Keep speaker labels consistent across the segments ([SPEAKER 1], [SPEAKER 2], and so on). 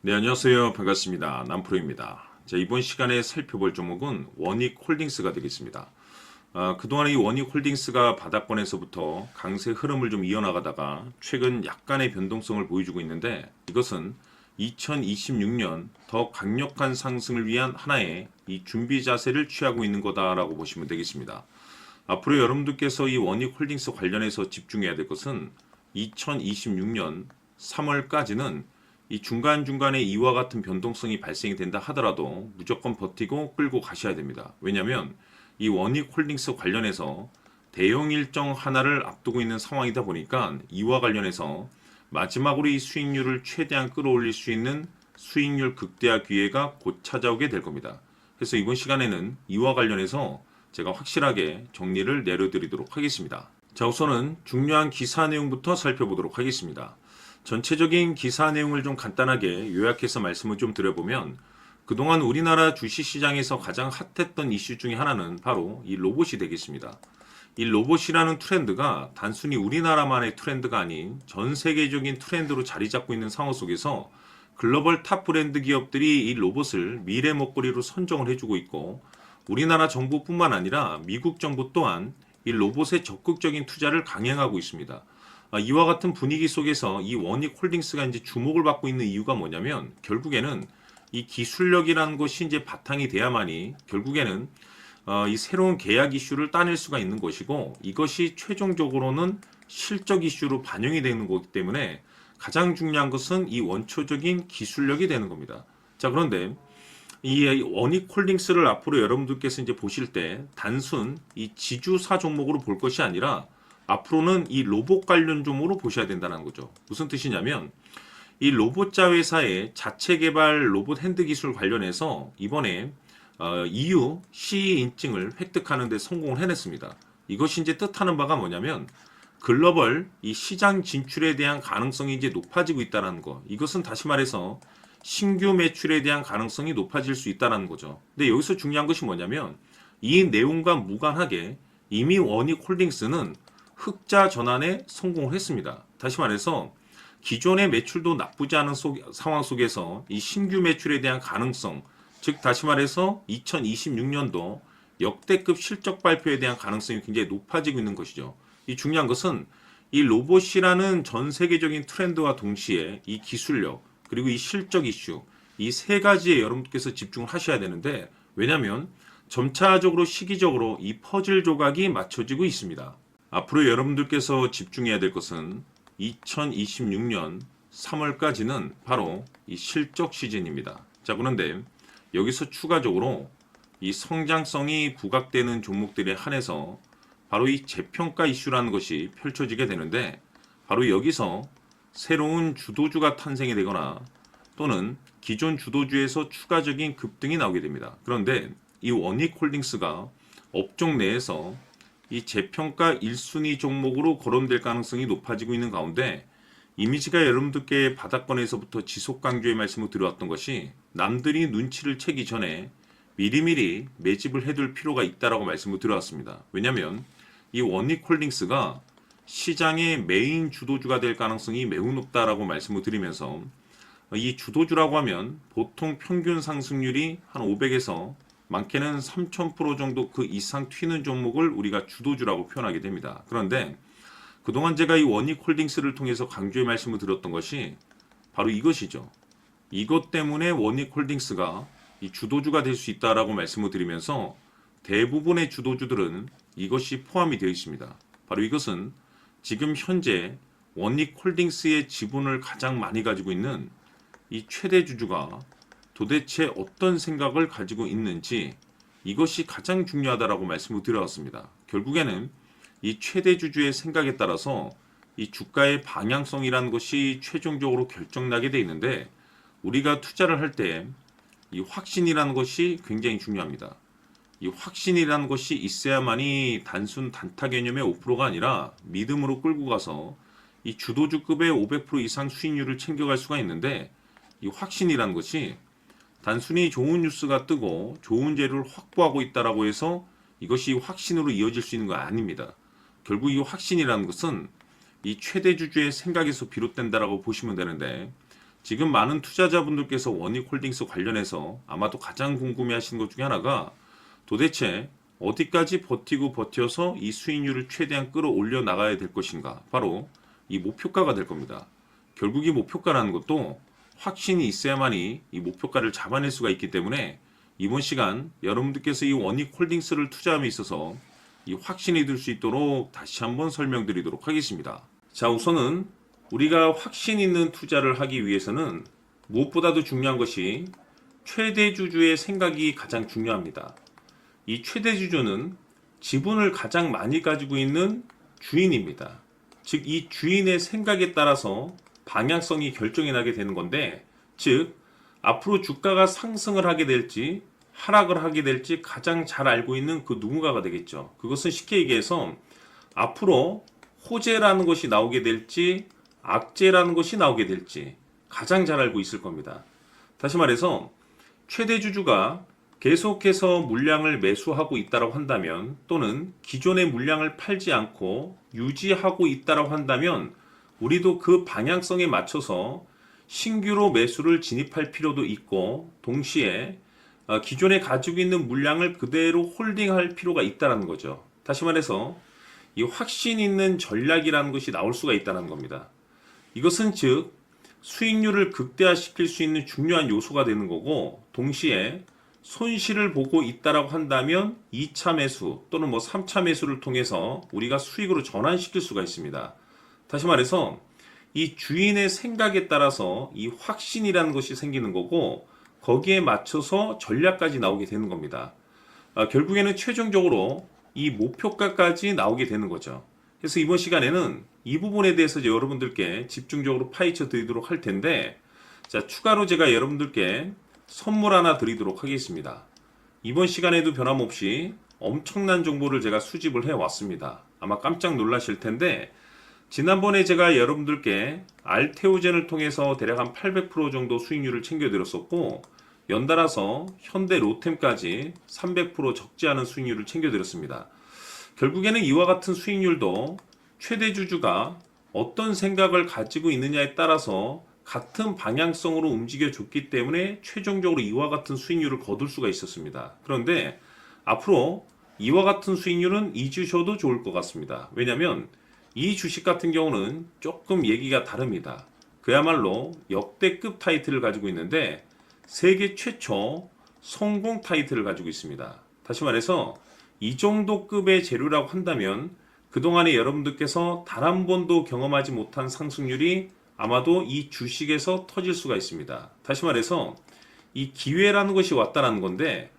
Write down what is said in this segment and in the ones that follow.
[SPEAKER 1] 네, 안녕하세요. 반갑습니다. 남프로입니다. 자, 이번 시간에 살펴볼 종목은 원익홀딩스가 되겠습니다. 그동안 이 원익홀딩스가 바닥권에서부터 강세 흐름을 좀 이어나가다가 최근 약간의 변동성을 보여주고 있는데 이것은 2026년 더 강력한 상승을 위한 하나의 이 준비 자세를 취하고 있는 거다라고 보시면 되겠습니다. 앞으로 여러분들께서 이 원익홀딩스 관련해서 집중해야 될 것은 2026년 3월까지는 이 중간중간에 이와 같은 변동성이 발생이 된다 하더라도 무조건 버티고 끌고 가셔야 됩니다. 왜냐하면 이 원익홀딩스 관련해서 대형 일정 하나를 앞두고 있는 상황이다 보니까 이와 관련해서 마지막으로 이 수익률을 최대한 끌어올릴 수 있는 수익률 극대화 기회가 곧 찾아오게 될 겁니다. 그래서 이번 시간에는 이와 관련해서 제가 확실하게 정리를 내려드리도록 하겠습니다. 자, 우선은 중요한 기사 내용부터 살펴보도록 하겠습니다. 전체적인 기사 내용을 좀 간단하게 요약해서 말씀을 좀 드려보면 그동안 우리나라 주식시장에서 가장 핫했던 이슈 중에 하나는 바로 이 로봇이 되겠습니다. 이 로봇이라는 트렌드가 단순히 우리나라만의 트렌드가 아닌 전 세계적인 트렌드로 자리 잡고 있는 상황 속에서 글로벌 탑 브랜드 기업들이 이 로봇을 미래 먹거리로 선정을 해주고 있고 우리나라 정부뿐만 아니라 미국 정부 또한 이 로봇에 적극적인 투자를 강행하고 있습니다. 이와 같은 분위기 속에서 이 원익홀딩스가 이제 주목을 받고 있는 이유가 뭐냐면 결국에는 이 기술력이라는 것이 이제 바탕이 돼야만이 결국에는 이 새로운 계약 이슈를 따낼 수가 있는 것이고 이것이 최종적으로는 실적 이슈로 반영이 되는 거기 때문에 가장 중요한 것은 이 원초적인 기술력이 되는 겁니다. 자, 그런데 이 원익홀딩스를 앞으로 여러분들께서 이제 보실 때 단순 이 지주사 종목으로 볼 것이 아니라 앞으로는 이 로봇 관련 종목으로 보셔야 된다는 거죠. 무슨 뜻이냐면 이 로봇자 회사의 자체 개발 로봇 핸드 기술 관련해서 이번에 EU CE 인증을 획득하는 데 성공을 해냈습니다. 이것이 이제 뜻하는 바가 뭐냐면 글로벌 이 시장 진출에 대한 가능성이 이제 높아지고 있다는 거. 이것은 다시 말해서 신규 매출에 대한 가능성이 높아질 수 있다는 거죠. 근데 여기서 중요한 것이 뭐냐면 이 내용과 무관하게 이미 원익홀딩스는 흑자 전환에 성공을 했습니다. 다시 말해서 기존의 매출도 나쁘지 않은 상황 속에서 이 신규 매출에 대한 가능성, 즉 다시 말해서 2026년도 역대급 실적 발표에 대한 가능성이 굉장히 높아지고 있는 것이죠. 이 중요한 것은 이 로봇이라는 전 세계적인 트렌드와 동시에 이 기술력 그리고 이 실적 이슈 이 세 가지에 여러분께서 집중을 하셔야 되는데 왜냐하면 점차적으로 시기적으로 이 퍼즐 조각이 맞춰지고 있습니다. 앞으로 여러분들께서 집중해야 될 것은 2026년 3월까지는 바로 이 실적 시즌입니다. 자, 그런데 여기서 추가적으로 이 성장성이 부각되는 종목들에 한해서 바로 이 재평가 이슈라는 것이 펼쳐지게 되는데 바로 여기서 새로운 주도주가 탄생이 되거나 또는 기존 주도주에서 추가적인 급등이 나오게 됩니다. 그런데 이 원익홀딩스가 업종 내에서 이 재평가 1순위 종목으로 거론될 가능성이 높아지고 있는 가운데 이미지가 여러분들께 바닥권에서부터 지속 강조의 말씀을 드려왔던 것이 남들이 눈치를 채기 전에 미리미리 매집을 해둘 필요가 있다라고 말씀을 드려왔습니다. 왜냐하면 이 원익홀딩스가 시장의 메인 주도주가 될 가능성이 매우 높다라고 말씀을 드리면서 이 주도주라고 하면 보통 평균 상승률이 한 500에서 많게는 3000% 정도 그 이상 튀는 종목을 우리가 주도주라고 표현하게 됩니다. 그런데 그동안 제가 이 원익홀딩스를 통해서 강조의 말씀을 드렸던 것이 바로 이것이죠. 이것 때문에 원익홀딩스가 이 주도주가 될 수 있다라고 말씀을 드리면서 대부분의 주도주들은 이것이 포함이 되어 있습니다. 바로 이것은 지금 현재 원익홀딩스의 지분을 가장 많이 가지고 있는 이 최대 주주가 도대체 어떤 생각을 가지고 있는지 이것이 가장 중요하다라고 말씀을 드려왔습니다. 결국에는 이 최대 주주의 생각에 따라서 이 주가의 방향성이라는 것이 최종적으로 결정나게 돼 있는데 우리가 투자를 할 때 이 확신이라는 것이 굉장히 중요합니다. 이 확신이라는 것이 있어야만이 단순 단타 개념의 5%가 아니라 믿음으로 끌고 가서 이 주도주급의 500% 이상 수익률을 챙겨갈 수가 있는데 이 확신이라는 것이 단순히 좋은 뉴스가 뜨고 좋은 재료를 확보하고 있다라고 해서 이것이 확신으로 이어질 수 있는 거 아닙니다. 결국 이 확신이라는 것은 이 최대 주주의 생각에서 비롯된다라고 보시면 되는데 지금 많은 투자자분들께서 원익홀딩스 관련해서 아마도 가장 궁금해 하시는 것 중에 하나가 도대체 어디까지 버티고 버텨서 이 수익률을 최대한 끌어올려 나가야 될 것인가. 바로 이 목표가가 될 겁니다. 결국 이 목표가라는 것도 확신이 있어야만이 이 목표가를 잡아낼 수가 있기 때문에 이번 시간 여러분들께서 이 원익홀딩스를 투자함에 있어서 이 확신이 들 수 있도록 다시 한번 설명드리도록 하겠습니다. 자, 우선은 우리가 확신 있는 투자를 하기 위해서는 무엇보다도 중요한 것이 최대주주의 생각이 가장 중요합니다. 이 최대주주는 지분을 가장 많이 가지고 있는 주인입니다. 즉, 이 주인의 생각에 따라서 방향성이 결정이 나게 되는 건데, 즉 앞으로 주가가 상승을 하게 될지 하락을 하게 될지 가장 잘 알고 있는 그 누군가가 되겠죠. 그것은 쉽게 얘기해서 앞으로 호재라는 것이 나오게 될지 악재라는 것이 나오게 될지 가장 잘 알고 있을 겁니다. 다시 말해서 최대주주가 계속해서 물량을 매수하고 있다고 한다면, 또는 기존의 물량을 팔지 않고 유지하고 있다고 한다면, 우리도 그 방향성에 맞춰서 신규로 매수를 진입할 필요도 있고, 동시에 기존에 가지고 있는 물량을 그대로 홀딩할 필요가 있다는 거죠. 다시 말해서 이 확신 있는 전략이라는 것이 나올 수가 있다는 겁니다. 이것은 즉 수익률을 극대화시킬 수 있는 중요한 요소가 되는 거고, 동시에 손실을 보고 있다라고 한다면 2차 매수 또는 3차 매수를 통해서 우리가 수익으로 전환시킬 수가 있습니다. 다시 말해서 이 주인의 생각에 따라서 이 확신이라는 것이 생기는 거고, 거기에 맞춰서 전략까지 나오게 되는 겁니다. 결국에는 최종적으로 이 목표가까지 나오게 되는 거죠. 그래서 이번 시간에는 이 부분에 대해서 이제 여러분들께 집중적으로 파헤쳐 드리도록 할 텐데, 자, 추가로 제가 여러분들께 선물 하나 드리도록 하겠습니다. 이번 시간에도 변함없이 엄청난 정보를 제가 수집을 해 왔습니다. 아마 깜짝 놀라실 텐데, 지난번에 제가 여러분들께 알테오젠을 통해서 대략 한 800% 정도 수익률을 챙겨드렸었고, 연달아서 현대 로템까지 300% 적지 않은 수익률을 챙겨드렸습니다. 결국에는 이와 같은 수익률도 최대주주가 어떤 생각을 가지고 있느냐에 따라서 같은 방향성으로 움직여줬기 때문에 최종적으로 이와 같은 수익률을 거둘 수가 있었습니다. 그런데 앞으로 이와 같은 수익률은 잊으셔도 좋을 것 같습니다. 왜냐하면 이 주식 같은 경우는 조금 얘기가 다릅니다. 그야말로 역대급 타이틀을 가지고 있는데 세계 최초 성공 타이틀을 가지고 있습니다. 다시 말해서 이 정도 급의 재료라고 한다면 그동안에 여러분들께서 단 한 번도 경험하지 못한 상승률이 아마도 이 주식에서 터질 수가 있습니다. 다시 말해서 이 기회라는 것이 왔다는 건데,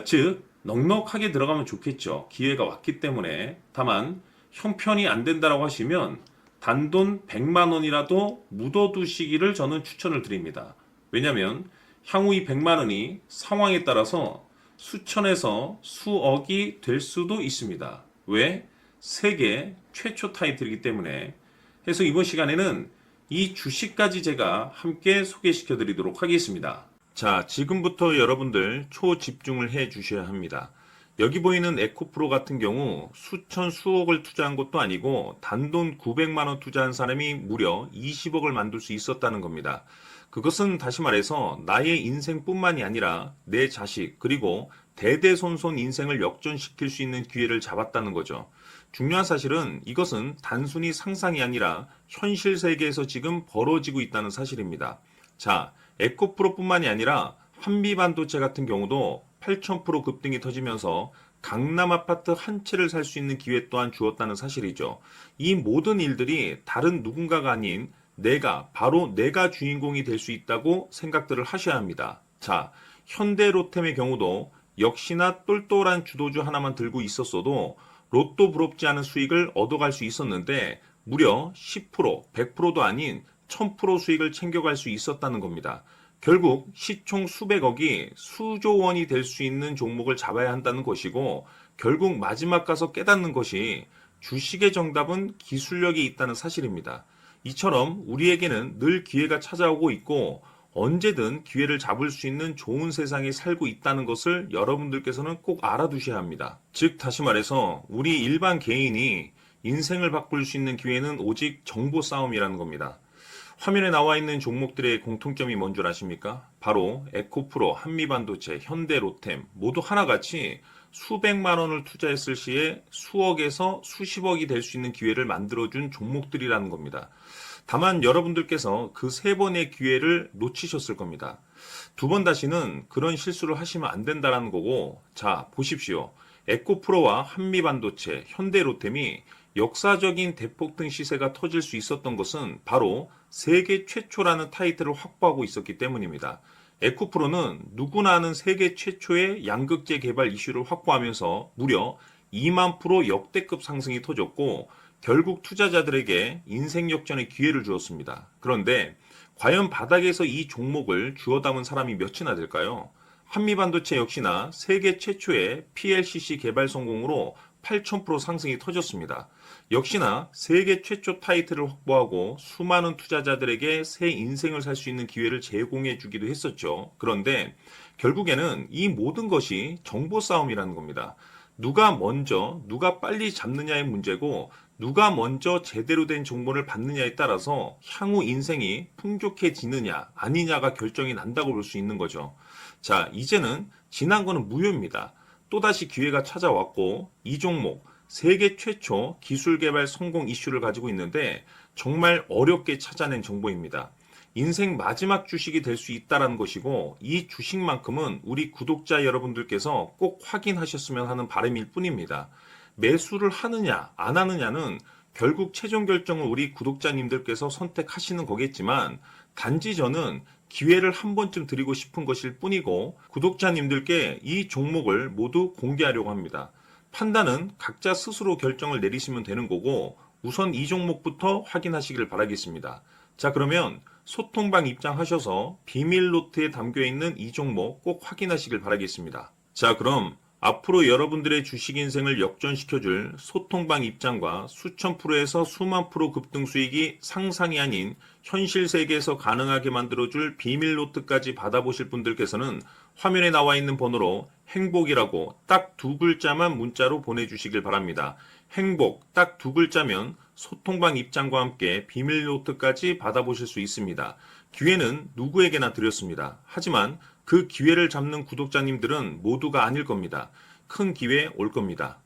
[SPEAKER 1] 즉 넉넉하게 들어가면 좋겠죠. 기회가 왔기 때문에. 다만 형편이 안 된다라고 하시면 단돈 100만 원이라도 묻어두시기를 저는 추천을 드립니다. 왜냐하면 향후 이 100만 원이 상황에 따라서 수천에서 수억이 될 수도 있습니다. 왜? 세계 최초 타이틀이기 때문에. 해서 이번 시간에는 이 주식까지 제가 함께 소개시켜 드리도록 하겠습니다. 자, 지금부터 여러분들 초집중을 해 주셔야 합니다. 여기 보이는 에코프로 같은 경우 수천 수억을 투자한 것도 아니고 단돈 900만 원 투자한 사람이 무려 20억을 만들 수 있었다는 겁니다. 그것은 다시 말해서 나의 인생뿐만이 아니라 내 자식 그리고 대대손손 인생을 역전시킬 수 있는 기회를 잡았다는 거죠. 중요한 사실은 이것은 단순히 상상이 아니라 현실 세계에서 지금 벌어지고 있다는 사실입니다. 자, 에코프로뿐만이 아니라 한미반도체 같은 경우도 8,000% 급등이 터지면서 강남 아파트 한 채를 살 수 있는 기회 또한 주었다는 사실이죠. 이 모든 일들이 다른 누군가가 아닌 바로 내가 주인공이 될 수 있다고 생각들을 하셔야 합니다. 자, 현대로템의 경우도 역시나 똘똘한 주도주 하나만 들고 있었어도 로또 부럽지 않은 수익을 얻어갈 수 있었는데 무려 10%, 100%도 아닌 1000% 수익을 챙겨갈 수 있었다는 겁니다. 결국 시총 수백억이 수조 원이 될 수 있는 종목을 잡아야 한다는 것이고, 결국 마지막 가서 깨닫는 것이 주식의 정답은 기술력이 있다는 사실입니다. 이처럼 우리에게는 늘 기회가 찾아오고 있고 언제든 기회를 잡을 수 있는 좋은 세상에 살고 있다는 것을 여러분들께서는 꼭 알아두셔야 합니다. 즉 다시 말해서 우리 일반 개인이 인생을 바꿀 수 있는 기회는 오직 정보 싸움이라는 겁니다. 화면에 나와 있는 종목들의 공통점이 뭔 줄 아십니까? 바로 에코프로, 한미반도체, 현대로템 모두 하나같이 수백만 원을 투자했을 시에 수억에서 수십억이 될 수 있는 기회를 만들어준 종목들이라는 겁니다. 다만 여러분들께서 그 세 번의 기회를 놓치셨을 겁니다. 두 번 다시는 그런 실수를 하시면 안 된다라는 거고, 자, 보십시오. 에코프로와 한미반도체, 현대로템이 역사적인 대폭등 시세가 터질 수 있었던 것은 바로 세계 최초라는 타이틀을 확보하고 있었기 때문입니다. 에코프로는 누구나 아는 세계 최초의 양극재 개발 이슈를 확보하면서 무려 2만 프로 역대급 상승이 터졌고 결국 투자자들에게 인생 역전의 기회를 주었습니다. 그런데 과연 바닥에서 이 종목을 주워 담은 사람이 몇이나 될까요? 한미반도체 역시나 세계 최초의 PLCC 개발 성공으로 8,000% 상승이 터졌습니다. 역시나 세계 최초 타이틀을 확보하고 수많은 투자자들에게 새 인생을 살 수 있는 기회를 제공해 주기도 했었죠. 그런데 결국에는 이 모든 것이 정보 싸움이라는 겁니다. 누가 먼저, 누가 빨리 잡느냐의 문제고 누가 먼저 제대로 된 정보를 받느냐에 따라서 향후 인생이 풍족해지느냐 아니냐가 결정이 난다고 볼 수 있는 거죠. 자, 이제는 지난 거는 무효입니다. 또다시 기회가 찾아왔고 이 종목 세계 최초 기술 개발 성공 이슈를 가지고 있는데 정말 어렵게 찾아낸 정보입니다. 인생 마지막 주식이 될 수 있다는 것이고 이 주식만큼은 우리 구독자 여러분들께서 꼭 확인하셨으면 하는 바람일 뿐입니다. 매수를 하느냐 안 하느냐는 결국 최종 결정을 우리 구독자님들께서 선택하시는 거겠지만 단지 저는 기회를 한 번쯤 드리고 싶은 것일 뿐이고 구독자님들께 이 종목을 모두 공개하려고 합니다. 판단은 각자 스스로 결정을 내리시면 되는 거고 우선 이 종목부터 확인하시길 바라겠습니다. 자, 그러면 소통방 입장하셔서 비밀 노트에 담겨 있는 이 종목 꼭 확인하시길 바라겠습니다. 자, 그럼 앞으로 여러분들의 주식 인생을 역전시켜줄 소통방 입장과 수천 프로에서 수만 프로 급등 수익이 상상이 아닌 현실 세계에서 가능하게 만들어줄 비밀 노트까지 받아보실 분들께서는 화면에 나와 있는 번호로 행복이라고 딱 두 글자만 문자로 보내주시길 바랍니다. 행복 딱 두 글자면 소통방 입장과 함께 비밀 노트까지 받아보실 수 있습니다. 기회는 누구에게나 드렸습니다. 하지만 그 기회를 잡는 구독자님들은 모두가 아닐 겁니다. 큰 기회 올 겁니다.